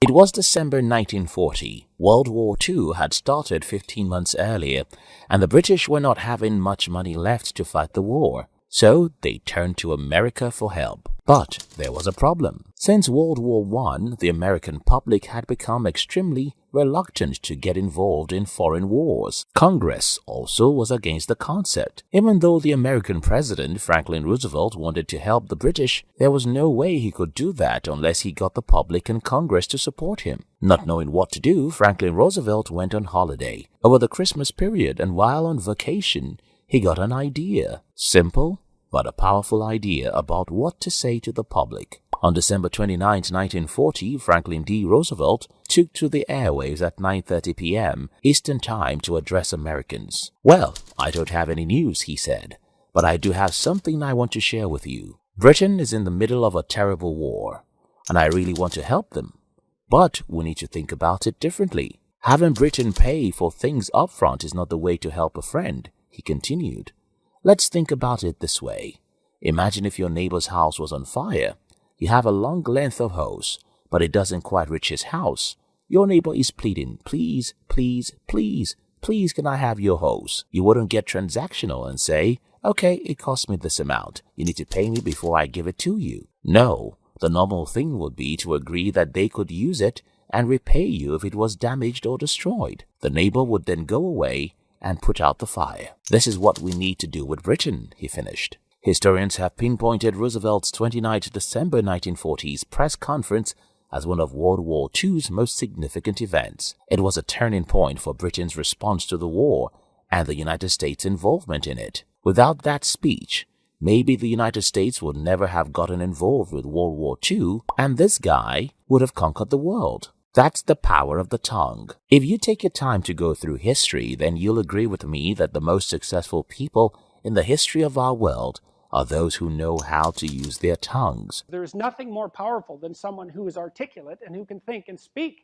It was December 1940. World War II had started 15 months earlier, and the British were not having much money left to fight the war. So they turned to America for help. But there was a problem. Since World War I, the American public had become extremely reluctant to get involved in foreign wars. Congress also was against the concept. Even though the American president, Franklin Roosevelt, wanted to help the British, there was no way he could do that unless he got the public and Congress to support him. Not knowing what to do, Franklin Roosevelt went on holiday over the Christmas period, and while on vacation, he got an idea. Simple, but a powerful idea about what to say to the public. On December 29, 1940, Franklin D. Roosevelt took to the airwaves at 9:30 p.m. Eastern Time to address Americans. "Well, I don't have any news," he said, "but I do have something I want to share with you. Britain is in the middle of a terrible war, and I really want to help them. But we need to think about it differently. Having Britain pay for things up front is not the way to help a friend," he continued. "Let's think about it this way. Imagine if your neighbor's house was on fire. You have a long length of hose, but it doesn't quite reach his house. Your neighbor is pleading, 'Please, please, please, please can I have your hose?' You wouldn't get transactional and say, 'Okay, it cost me this amount. You need to pay me before I give it to you.' No, the normal thing would be to agree that they could use it and repay you if it was damaged or destroyed. The neighbor would then go away and put out the fire. This is what we need to do with Britain," he finished. Historians have pinpointed Roosevelt's 29 December 1940s press conference as one of World War II's most significant events. It was a turning point for Britain's response to the war and the United States' involvement in it. Without that speech, maybe the United States would never have gotten involved with World War II, and this guy would have conquered the world. That's the power of the tongue. If you take your time to go through history, then you'll agree with me that the most successful people in the history of our world are those who know how to use their tongues. There is nothing more powerful than someone who is articulate and who can think and speak.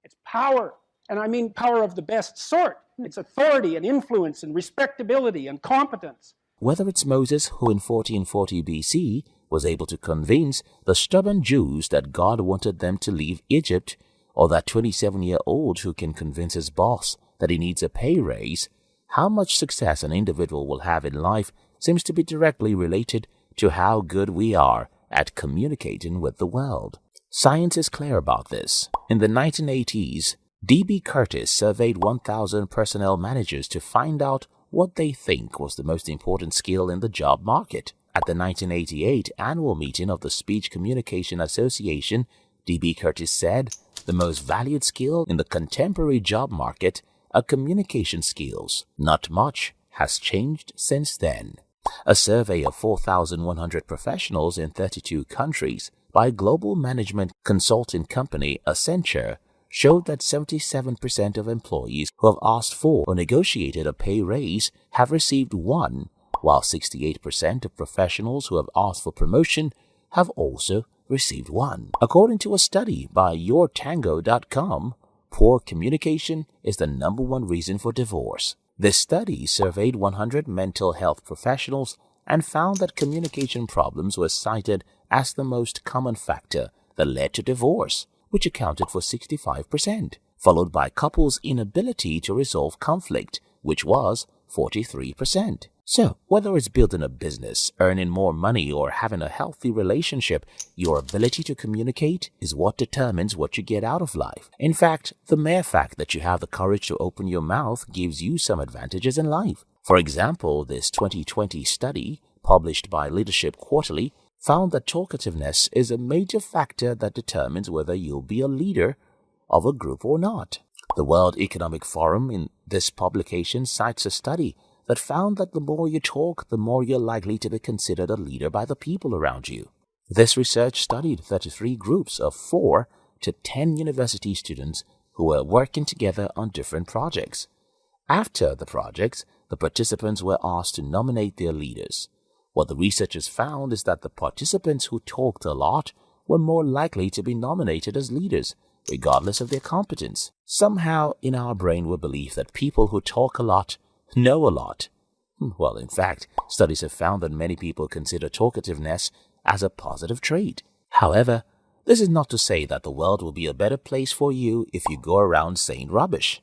It's power, and I mean power of the best sort. It's authority and influence and respectability and competence. Whether it's Moses, who in 1440 BC was able to convince the stubborn Jews that God wanted them to leave Egypt, or that 27-year-old who can convince his boss that he needs a pay raise, how much success an individual will have in life seems to be directly related to how good we are at communicating with the world. Science is clear about this. In the 1980s, D.B. Curtis surveyed 1,000 personnel managers to find out what they think was the most important skill in the job market. At the 1988 annual meeting of the Speech Communication Association, D.B. Curtis said, "The most valued skill in the contemporary job market are communication skills. Not much has changed since then." A survey of 4,100 professionals in 32 countries by global management consulting company Accenture showed that 77% of employees who have asked for or negotiated a pay raise have received one, while 68% of professionals who have asked for promotion have also received one. According to a study by YourTango.com, poor communication is the #1 reason for divorce. This study surveyed 100 mental health professionals and found that communication problems were cited as the most common factor that led to divorce, which accounted for 65%, followed by couples' inability to resolve conflict, which was 43%. So, whether it's building a business, earning more money, or having a healthy relationship, your ability to communicate is what determines what you get out of life. In fact, the mere fact that you have the courage to open your mouth gives you some advantages in life. For example, this 2020 study, published by Leadership Quarterly, found that talkativeness is a major factor that determines whether you'll be a leader of a group or not. The World Economic Forum in this publication cites a study that found that the more you talk, the more you're likely to be considered a leader by the people around you. This research studied 33 groups of 4 to 10 university students who were working together on different projects. After the projects, the participants were asked to nominate their leaders. What the researchers found is that the participants who talked a lot were more likely to be nominated as leaders, regardless of their competence. Somehow in our brain we believe that people who talk a lot know a lot. Well, in fact, studies have found that many people consider talkativeness as a positive trait. However, This is not to say that the world will be a better place for you if you go around saying rubbish.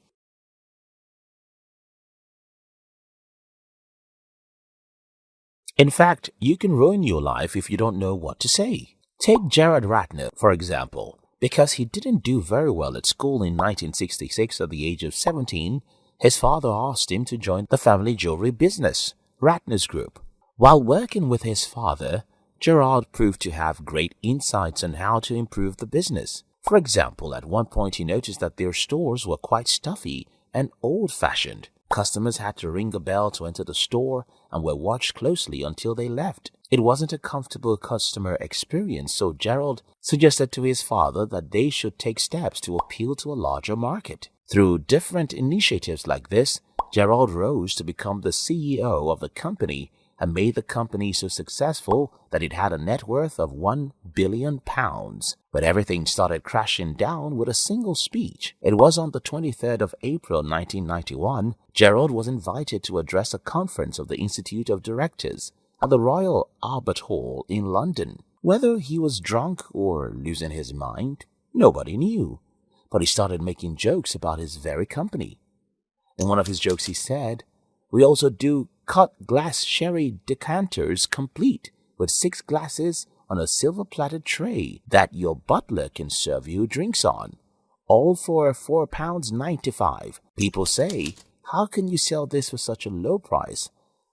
In fact, you can ruin your life if you don't know what to say. Take Gerard Ratner, for example. Because he didn't do very well at school in 1966 at the age of 17, his father asked him to join the family jewelry business, Ratner's Group. While working with his father, Gerard proved to have great insights on how to improve the business. For example, at one point he noticed that their stores were quite stuffy and old-fashioned. Customers had to ring a bell to enter the store and were watched closely until they left. It wasn't a comfortable customer experience, so Gerald suggested to his father that they should take steps to appeal to a larger market. Through different initiatives like this, Gerald rose to become the CEO of the company and made the company so successful that it had a net worth of £1 billion. But everything started crashing down with a single speech. It was on the 23rd of April 1991, Gerald was invited to address a conference of the Institute of Directors at the Royal Albert Hall in London. Whether he was drunk or losing his mind, nobody knew. But he started making jokes about his very company. In one of his jokes he said, "We also do cut glass sherry decanters complete with 6 glasses on a silver-plated tray that your butler can serve you drinks on, all for £4.95. People say, 'How can you sell this for such a low price?'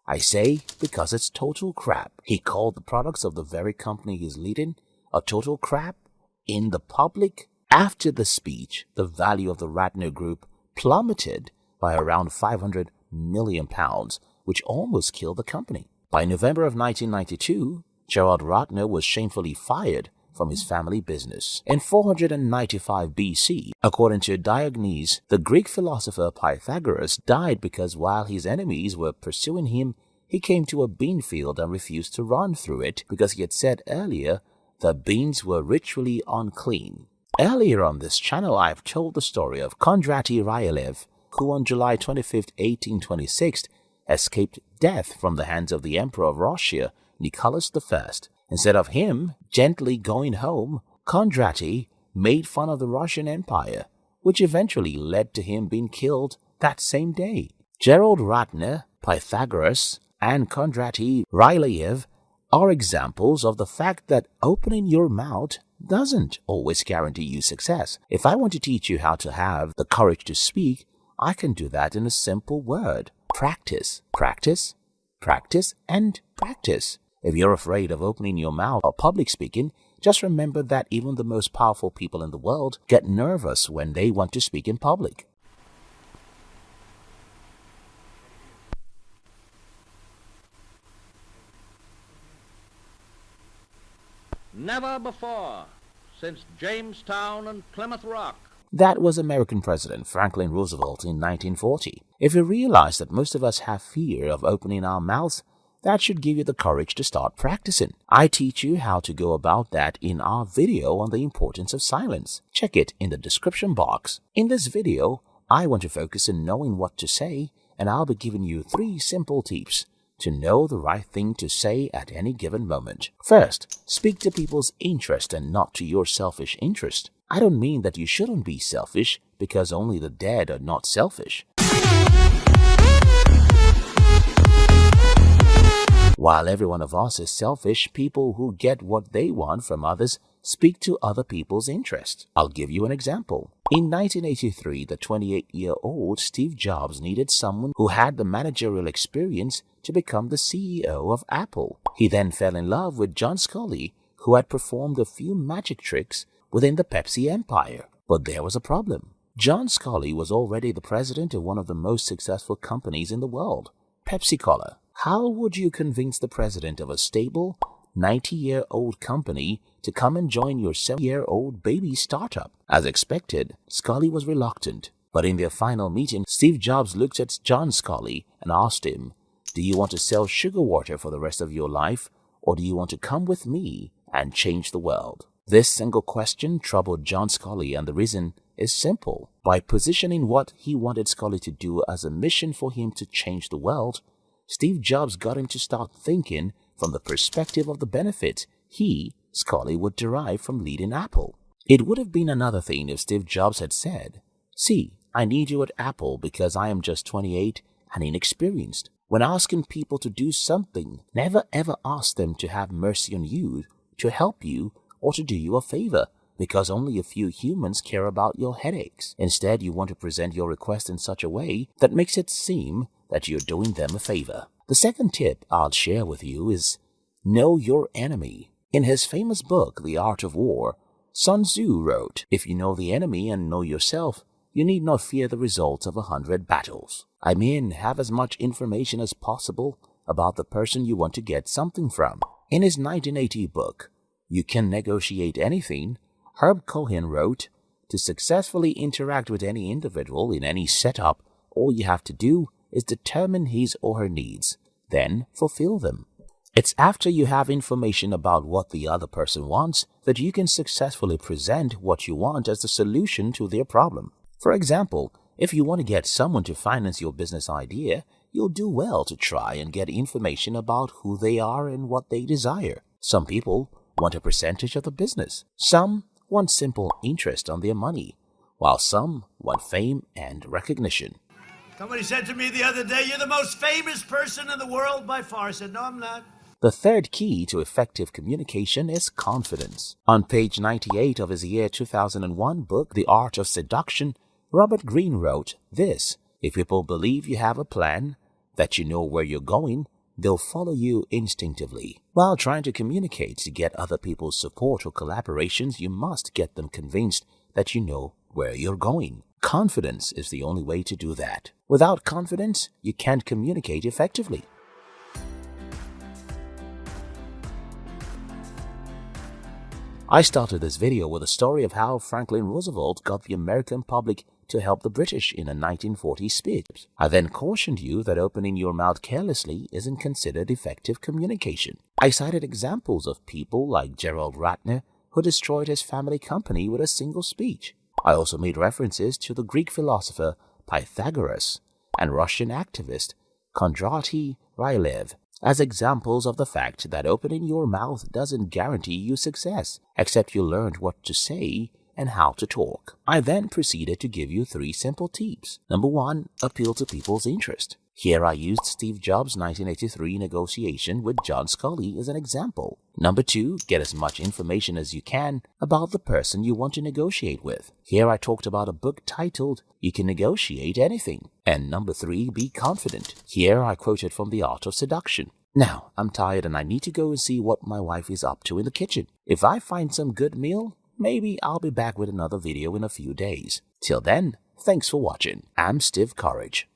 I say, because it's total crap." He called the products of the very company he's leading a total crap in the public. After the speech, the value of the Ratner Group plummeted by around £500 million, which almost killed the company. By November of 1992, Gerard Ratner was shamefully fired from his family business. In 495 BC, according to Diogenes, the Greek philosopher Pythagoras died because while his enemies were pursuing him, he came to a bean field and refused to run through it because he had said earlier that beans were ritually unclean. Earlier on this channel, I have told the story of Kondraty Ryleyev, who on July 25, 1826, escaped death from the hands of the Emperor of Russia, Nicholas I. Instead of him gently going home, Kondraty made fun of the Russian Empire, which eventually led to him being killed that same day. Gerald Ratner, Pythagoras, and Kondraty Ryleyev are examples of the fact that opening your mouth doesn't always guarantee you success. If I want to teach you how to have the courage to speak, I can do that in a simple word: practice. Practice, practice, and practice. If you're afraid of opening your mouth or public speaking, just remember that even the most powerful people in the world get nervous when they want to speak in public. Never before, since Jamestown and Plymouth Rock. That was American President Franklin Roosevelt in 1940. If you realize that most of us have fear of opening our mouths, that should give you the courage to start practicing. I teach you how to go about that in our video on the importance of silence. Check it in the description box. In this video, I want to focus on knowing what to say, and I'll be giving you 3 simple tips to know the right thing to say at any given moment. First, speak to people's interest and not to your selfish interest. I don't mean that you shouldn't be selfish, because only the dead are not selfish. While every one of us is selfish, people who get what they want from others speak to other people's interests. I'll give you an example. In 1983, the 28-year-old Steve Jobs needed someone who had the managerial experience to become the CEO of Apple. He then fell in love with John Sculley, who had performed a few magic tricks within the Pepsi empire. But there was a problem. John Sculley was already the president of one of the most successful companies in the world, Pepsi-Cola. How would you convince the president of a stable, 90-year-old company to come and join your 7-year-old baby startup? As expected, Sculley was reluctant. But in their final meeting, Steve Jobs looked at John Sculley and asked him, "Do you want to sell sugar water for the rest of your life, or do you want to come with me and change the world?" This single question troubled John Sculley, and the reason is simple. By positioning what he wanted Sculley to do as a mission for him to change the world, Steve Jobs got him to start thinking from the perspective of the benefit he, Scully would derive from leading Apple. It would have been another thing if Steve Jobs had said, "See, I need you at Apple because I am just 28 and inexperienced." When asking people to do something, never ever ask them to have mercy on you, to help you, or to do you a favor, because only a few humans care about your headaches. Instead, you want to present your request in such a way that makes it seem that you're doing them a favor. The second tip I'll share with you is know your enemy. In his famous book, The Art of War, Sun Tzu wrote, "If you know the enemy and know yourself, you need not fear the results of 100 battles." I mean, have as much information as possible about the person you want to get something from. In his 1980 book, You Can Negotiate Anything, Herb Cohen wrote, "To successfully interact with any individual in any setup, all you have to do is determine his or her needs, then fulfill them." It's after you have information about what the other person wants that you can successfully present what you want as the solution to their problem. For example, if you want to get someone to finance your business idea, you'll do well to try and get information about who they are and what they desire. Some people want a percentage of the business. Some want simple interest on their money, while some want fame and recognition. Somebody said to me the other day, "You're the most famous person in the world by far." I said, "No, I'm not." The third key to effective communication is confidence. On page 98 of his year 2001 book, The Art of Seduction, Robert Greene wrote this: "If people believe you have a plan, that you know where you're going, they'll follow you instinctively." While trying to communicate to get other people's support or collaborations, you must get them convinced that you know where you're going. Confidence is the only way to do that. Without confidence, you can't communicate effectively. I started this video with a story of how Franklin Roosevelt got the American public to help the British in a 1940 speech. I then cautioned you that opening your mouth carelessly isn't considered effective communication. I cited examples of people like Gerald Ratner, who destroyed his family company with a single speech. I also made references to the Greek philosopher Pythagoras and Russian activist Kondratij Rylev as examples of the fact that opening your mouth doesn't guarantee you success, except you learned what to say and how to talk. I then proceeded to give you 3 simple tips. Number 1, appeal to people's interest. Here I used Steve Jobs' 1983 negotiation with John Scully as an example. Number 2, get as much information as you can about the person you want to negotiate with. Here I talked about a book titled You Can Negotiate Anything. And number 3, be confident. Here I quoted from The Art of Seduction. Now, I'm tired and I need to go and see what my wife is up to in the kitchen. If I find some good meal, maybe I'll be back with another video in a few days. Till then, thanks for watching. I'm Steve Courage.